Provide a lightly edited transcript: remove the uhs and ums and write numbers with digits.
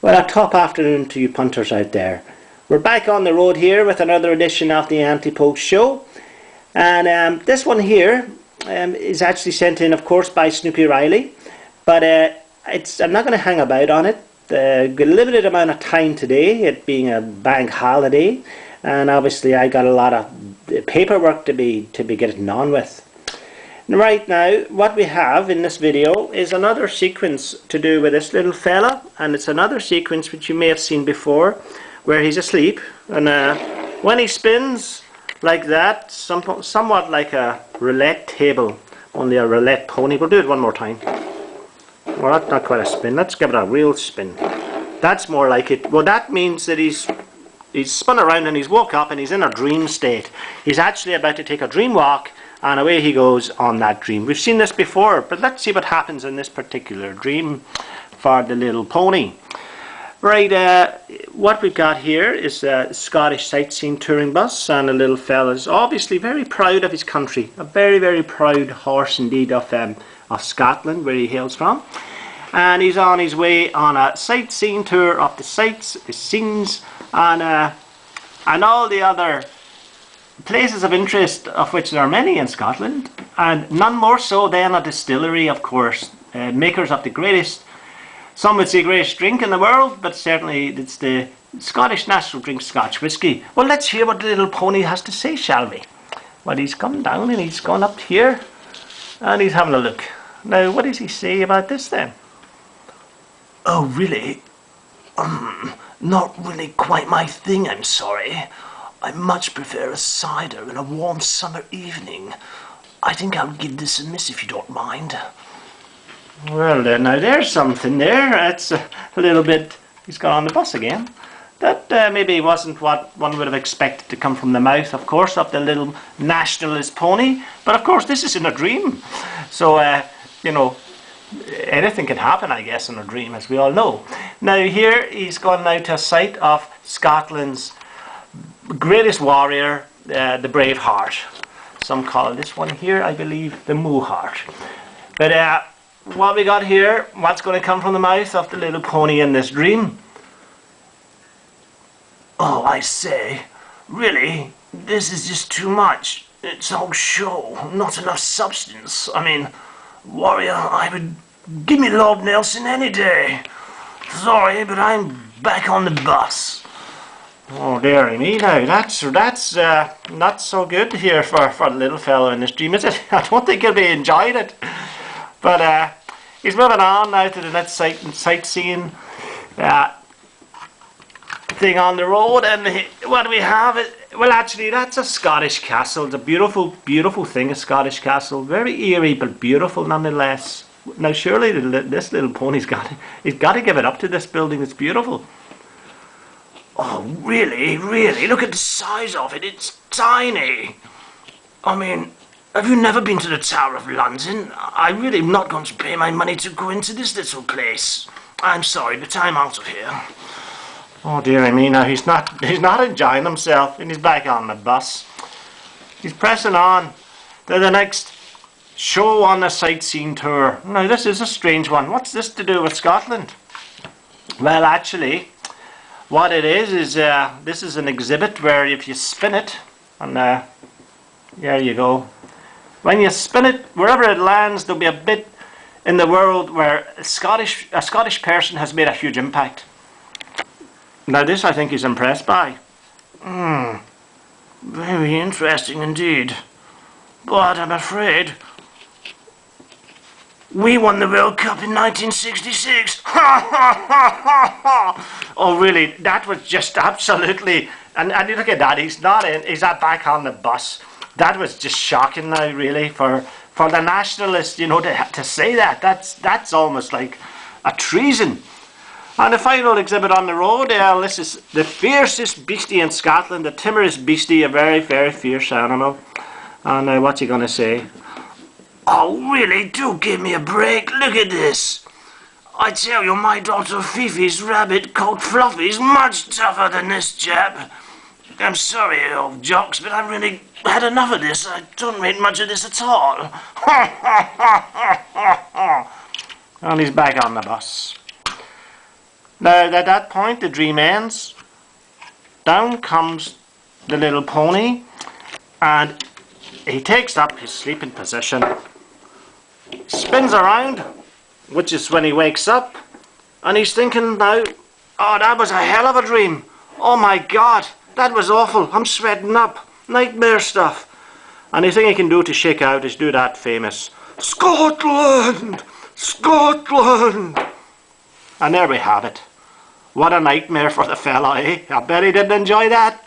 Well, a top afternoon to you punters out there. We're back on the road here with another edition of the Anti-Poach Show. And this one here is actually sent in, of course, by Snoopy Riley. But I'm not going to hang about on it. Got a limited amount of time today, it being a bank holiday. And obviously I got a lot of paperwork to be getting on with. Right now, what we have in this video is another sequence to do with this little fella, and it's another sequence which you may have seen before, where he's asleep, and when he spins like that, somewhat like a roulette table, only a roulette pony. We'll do it one more time. Well, that's not quite a spin. Let's give it a real spin. That's more like it. Well, that means that he's spun around and he's woke up and he's in a dream state. He's actually about to take a dream walk, and away he goes on that dream. We've seen this before, but let's see what happens in this particular dream for the little pony. Right, what we've got here is a Scottish sightseeing touring bus, and the little fella's obviously very proud of his country. A very, very proud horse indeed of Scotland, where he hails from. And he's on his way on a sightseeing tour of the sights, the scenes, and all the other places of interest, of which there are many in Scotland, and none more so than a distillery, of course, makers of the greatest, some would say greatest drink in the world, but certainly it's the Scottish national drink, Scotch whisky. Well, let's hear what the little pony has to say, shall we? Well, he's come down and he's gone up here and he's having a look. Now, what does he say about this then? Oh, really? Not really quite my thing, I'm sorry. I much prefer a cider in a warm summer evening. I think I'll give this a miss if you don't mind. Well, now there's something there. That's a little bit... He's got on the bus again. That maybe wasn't what one would have expected to come from the mouth, of course, of the little nationalist pony. But of course, this is in a dream. So, you know, anything can happen, I guess, in a dream, as we all know. Now here he's gone now to a site of Scotland's greatest warrior, the Brave Heart. Some call this one here, I believe, the Moo Heart. But what we got here, what's going to come from the mouth of the little pony in this dream? Oh, I say, really, this is just too much. It's all show, not enough substance. I mean, warrior, I would give me Lord Nelson any day. Sorry, but I'm back on the bus. Oh, dearie me, now that's not so good here for the little fellow in this dream, is it? I don't think he'll be enjoying it. But he's moving on now to the next sightseeing thing on the road, and what do we have? Well, actually, that's a Scottish castle. It's a beautiful, beautiful thing, a Scottish castle. Very eerie, but beautiful nonetheless. Now, surely this little pony's he's got to give it up to this building. It's beautiful. Oh, really, really? Look at the size of it. It's tiny. I mean, have you never been to the Tower of London? I really am not going to pay my money to go into this little place. I'm sorry, but I'm out of here. Oh, dearie me, now he's not enjoying himself, and he's back on the bus. He's pressing on to the next show on the sightseeing tour. Now, this is a strange one. What's this to do with Scotland? Well, actually, what it is this is an exhibit where if you spin it, and there you go. When you spin it, wherever it lands, there'll be a bit in the world where a Scottish person has made a huge impact. Now this I think he's impressed by. Very interesting indeed. But I'm afraid we won the World Cup in 1966. Oh, really? That was just absolutely... And look at that. He's back on the bus. That was just shocking now, really, for the nationalists, you know, to say that. That's almost like a treason. And the final exhibit on the road, this is the fiercest beastie in Scotland, the timorous beastie, a very, very fierce animal. And what's he going to say? Oh, really? Do give me a break. Look at this. I tell you, my daughter Fifi's rabbit called Fluffy's much tougher than this chap. I'm sorry, old jocks, but I've really had enough of this. I don't rate much of this at all. And he's back on the bus. Now at that point the dream ends. Down comes the little pony and he takes up his sleeping position, spins around, which is when he wakes up, and he's thinking now, oh, that was a hell of a dream. Oh my God, that was awful. I'm sweating up. Nightmare stuff. And the thing he can do to shake out is do that famous Scotland! Scotland! And there we have it. What a nightmare for the fella, eh? I bet he didn't enjoy that.